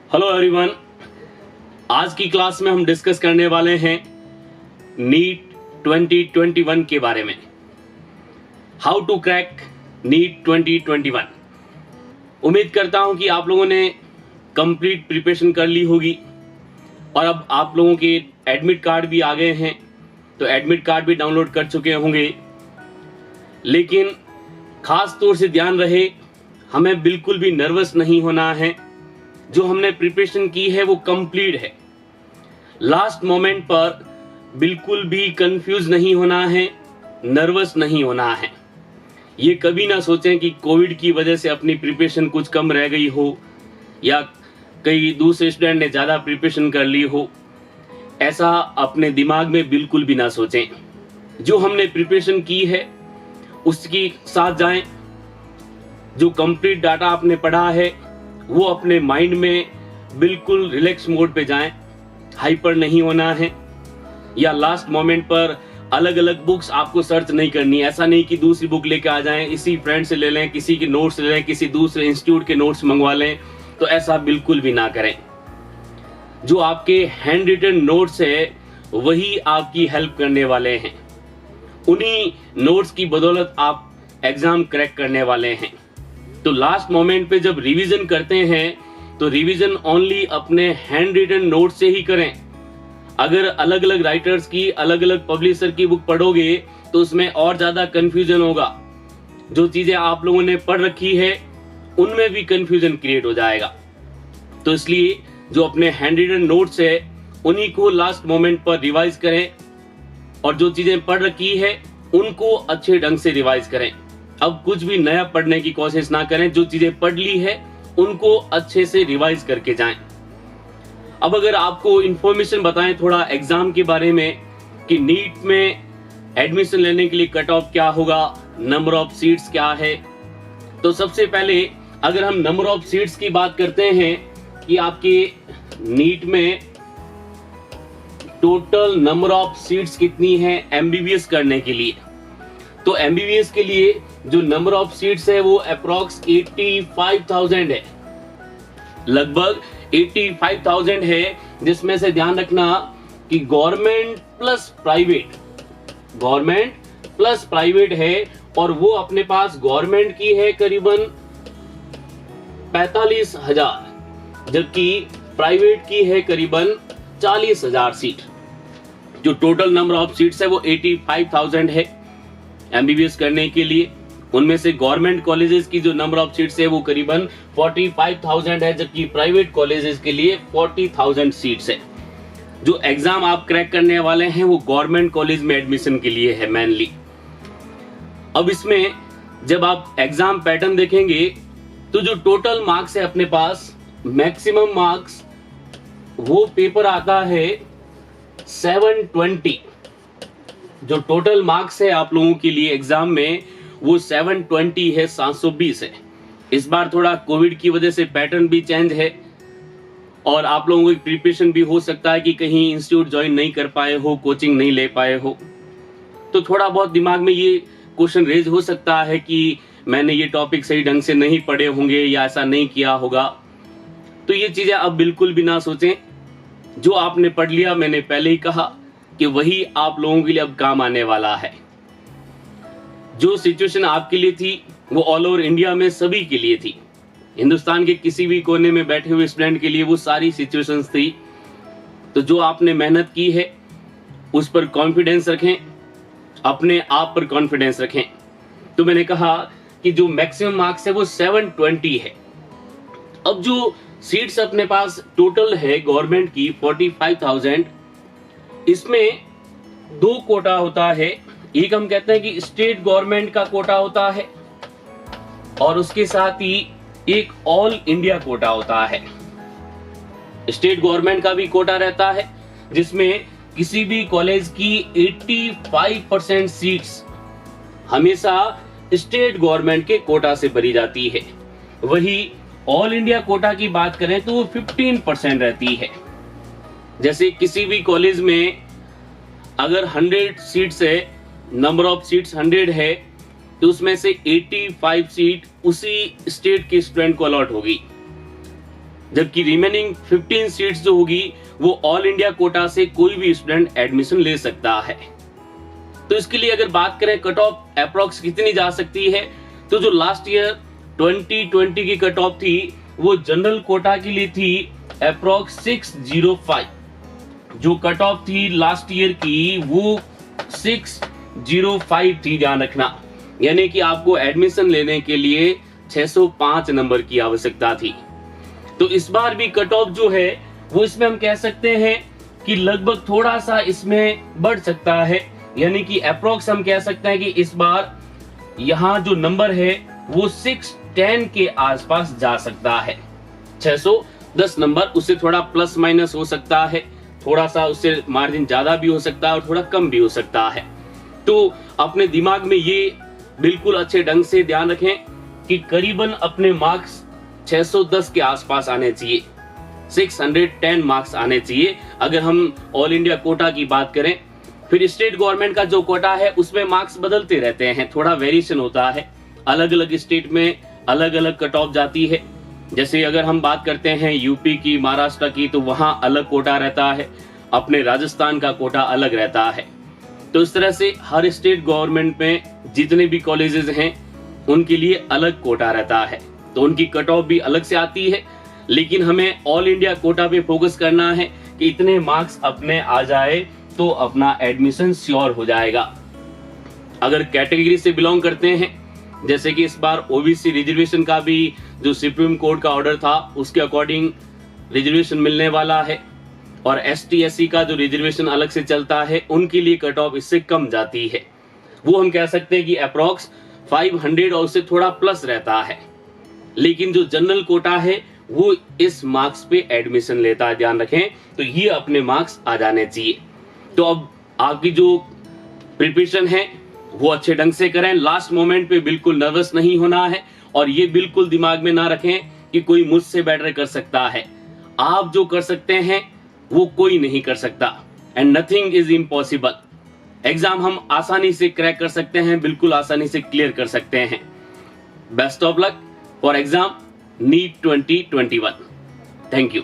Hello everyone, आज की class में हम डिस्कस करने वाले हैं नीट 2021 के बारे में। How to crack NEET 2021। उम्मीद करता हूं कि आप लोगों ने कंप्लीट प्रिपरेशन कर ली होगी और अब आप लोगों के एडमिट कार्ड भी आ गए हैं, तो एडमिट कार्ड भी डाउनलोड कर चुके होंगे। लेकिन खास तौर से ध्यान रहे, हमें बिल्कुल भी नर्वस नहीं होना है। जो हमने प्रिपरेशन की है वो कंप्लीट है। लास्ट मोमेंट पर बिल्कुल भी कंफ्यूज नहीं होना है, नर्वस नहीं होना है। ये कभी ना सोचें कि कोविड की वजह से अपनी प्रिपरेशन कुछ कम रह गई हो या कई दूसरे स्टूडेंट ने ज़्यादा प्रिपरेशन कर ली हो। ऐसा अपने दिमाग में बिल्कुल भी ना सोचें। जो हमने प्रिपरेशन की है उसके साथ जाएं। जो कंप्लीट डाटा आपने पढ़ा है वो अपने माइंड में बिल्कुल रिलैक्स मोड पे जाएं। हाइपर नहीं होना है या लास्ट मोमेंट पर अलग अलग बुक्स आपको सर्च नहीं करनी। ऐसा नहीं कि दूसरी बुक लेके आ जाएं, इसी फ्रेंड से ले लें, किसी के नोट्स ले लें, किसी दूसरे इंस्टीट्यूट के नोट्स मंगवा लें, तो ऐसा बिल्कुल भी ना करें। जो आपके हैंड रिटन नोट्स है वही आपकी हेल्प करने वाले हैं। उन्हीं नोट्स की बदौलत आप एग्जाम क्रैक करने वाले हैं। तो लास्ट मोमेंट पे जब रिवीजन करते हैं तो रिवीजन ओनली अपने हैंड रिटन नोट से ही करें। अगर अलग अलग राइटर्स की, अलग अलग पब्लिशर की बुक पढ़ोगे तो उसमें और ज्यादा कंफ्यूजन होगा। जो चीजें आप लोगों ने पढ़ रखी है उनमें भी कंफ्यूजन क्रिएट हो जाएगा। तो इसलिए जो अपने हैंड रिटन नोट्स है उन्हीं को लास्ट मोमेंट पर रिवाइज करें और जो चीजें पढ़ रखी है उनको अच्छे ढंग से रिवाइज करें। अब कुछ भी नया पढ़ने की कोशिश ना करें। जो चीजें पढ़ ली है उनको अच्छे से रिवाइज करके जाएं। अब अगर आपको इंफॉर्मेशन बताएं थोड़ा एग्जाम के बारे में कि नीट में एडमिशन लेने के लिए कट ऑफ क्या होगा, नंबर ऑफ सीट्स क्या है, तो सबसे पहले अगर हम नंबर ऑफ सीट्स की बात करते हैं कि आपके नीट में टोटल नंबर ऑफ सीट्स कितनी है एमबीबीएस करने के लिए, तो एमबीबीएस के लिए जो नंबर ऑफ सीट्स है वो अप्रोक्स 85,000 है। लगभग 85,000 है, जिसमें से ध्यान रखना कि गवर्नमेंट प्लस प्राइवेट है और वो अपने पास गवर्नमेंट की है करीबन 45,000 जबकि प्राइवेट की है करीबन 40,000 सीट। जो टोटल नंबर ऑफ सीट्स है वो 85,000 है एमबीबीएस करने के लिए। उनमें से गवर्नमेंट कॉलेजेस की जो नंबर ऑफ सीट्स है वो करीबन 45,000 है, जबकि प्राइवेट कॉलेजेस के लिए 40,000 सीट्स है। जो एग्जाम आप क्रैक करने वाले हैं वो गवर्नमेंट कॉलेज में एडमिशन के लिए है मेनली। अब इसमें जब आप एग्जाम पैटर्न देखेंगे तो जो टोटल मार्क्स है अपने पास, मैक्सिमम मार्क्स वो पेपर आता है 720। जो टोटल मार्क्स है आप लोगों के लिए एग्जाम में वो 720 है, 720 है। इस बार थोड़ा कोविड की वजह से पैटर्न भी चेंज है और आप लोगों की प्रिपरेशन भी हो सकता है कि कहीं इंस्टीट्यूट ज्वाइन नहीं कर पाए हो, कोचिंग नहीं ले पाए हो, तो थोड़ा बहुत दिमाग में ये क्वेश्चन रेज हो सकता है कि मैंने ये टॉपिक सही ढंग से नहीं पढ़े होंगे या ऐसा नहीं किया होगा। तो ये चीजें अब बिल्कुल भी ना सोचें। जो आपने पढ़ लिया, मैंने पहले ही कहा कि वही आप लोगों के लिए अब काम आने वाला है। जो सिचुएशन आपके लिए थी वो ऑल ओवर इंडिया में सभी के लिए थी। हिंदुस्तान के किसी भी कोने में बैठे हुए स्टूडेंट के लिए वो सारी सिचुएशंस थी। तो जो आपने मेहनत की है उस पर कॉन्फिडेंस रखें, अपने आप पर कॉन्फिडेंस रखें। तो मैंने कहा कि जो मैक्सिमम मार्क्स है वो 720 है। अब जो सीट्स अपने पास टोटल है गवर्नमेंट की 45,000, इसमें दो कोटा होता है। एक हम कहते हैं कि स्टेट गवर्नमेंट का कोटा होता है और उसके साथ ही एक ऑल इंडिया कोटा होता है। स्टेट गवर्नमेंट का भी कोटा रहता है जिसमें किसी भी कॉलेज की 85% सीट्स हमेशा स्टेट गवर्नमेंट के कोटा से भरी जाती है। वही ऑल इंडिया कोटा की बात करें तो वो 15% रहती है। जैसे किसी भी कॉलेज में अगर 100 सीट्स है, नंबर ऑफ सीट्स 100 है, तो उसमें से 85 सीट उसी स्टेट के स्टूडेंट को अलॉट होगी। जबकि रिमेनिंग 15 सीट्स जो होगी वो ऑल इंडिया कोटा से कोई भी स्टूडेंट एडमिशन ले सकता है। तो इसके लिए अगर बात करें कट ऑफ अप्रोक्स कितनी जा सकती है, तो जो लास्ट ईयर 2020 की कट ऑफ थी वो जनरल कोटा के लिए थी अप्रोक्स 605। जो कट ऑफ थी लास्ट ईयर की वो 605 थी, ध्यान रखना। यानी कि आपको एडमिशन लेने के लिए 605 नंबर की आवश्यकता थी। तो इस बार भी कट ऑफ जो है वो इसमें हम कह सकते हैं कि लगभग थोड़ा सा इसमें बढ़ सकता है। यानी कि अप्रोक्स हम कह सकते हैं कि इस बार यहाँ जो नंबर है वो 610 के आसपास जा सकता है। 610 नंबर, उससे थोड़ा प्लस माइनस हो सकता है, थोड़ा सा उससे मार्जिन ज्यादा भी हो सकता है और थोड़ा कम भी हो सकता है। तो अपने दिमाग में ये बिल्कुल अच्छे ढंग से ध्यान रखें कि करीबन अपने मार्क्स 610 के आसपास आने चाहिए, 610 मार्क्स आने चाहिए अगर हम ऑल इंडिया कोटा की बात करें। फिर स्टेट गवर्नमेंट का जो कोटा है उसमें मार्क्स बदलते रहते हैं, थोड़ा वेरिएशन होता है, अलग अलग स्टेट में अलग अलग कट ऑफ जाती है। जैसे अगर हम बात करते हैं यूपी की, महाराष्ट्र की, तो वहां अलग कोटा रहता है, अपने राजस्थान का कोटा अलग रहता है। तो इस तरह से हर स्टेट गवर्नमेंट में जितने भी कॉलेजेस हैं उनके लिए अलग कोटा रहता है, तो उनकी कट ऑफ भी अलग से आती है। लेकिन हमें ऑल इंडिया कोटा पे फोकस करना है कि इतने मार्क्स अपने आ जाए तो अपना एडमिशन श्योर हो जाएगा। अगर कैटेगरी से बिलोंग करते हैं, जैसे कि इस बार ओबीसी रिजर्वेशन का भी जो सुप्रीम कोर्ट का ऑर्डर था उसके अकॉर्डिंग रिजर्वेशन मिलने वाला है, और एसटी एससी का जो रिजर्वेशन अलग से चलता है उनके लिए कट ऑफ इससे कम जाती है। वो हम कह सकते हैं कि अप्रोक्स 500 और उससे थोड़ा प्लस रहता है। लेकिन जो जनरल कोटा है वो इस मार्क्स पे एडमिशन लेता है, ध्यान रखें। तो ये अपने मार्क्स आ जाने चाहिए। तो अब आपकी जो प्रिपरेशन है वो अच्छे ढंग से करें, लास्ट मोमेंट पे बिल्कुल नर्वस नहीं होना है, और ये बिल्कुल दिमाग में ना रखें कि कोई मुझसे बेटर कर सकता है। आप जो कर सकते हैं वो कोई नहीं कर सकता, and nothing is impossible. Exam हम आसानी से क्रैक कर सकते हैं, बिल्कुल आसानी से क्लियर कर सकते हैं। Best of luck for exam NEET 2021। Thank you.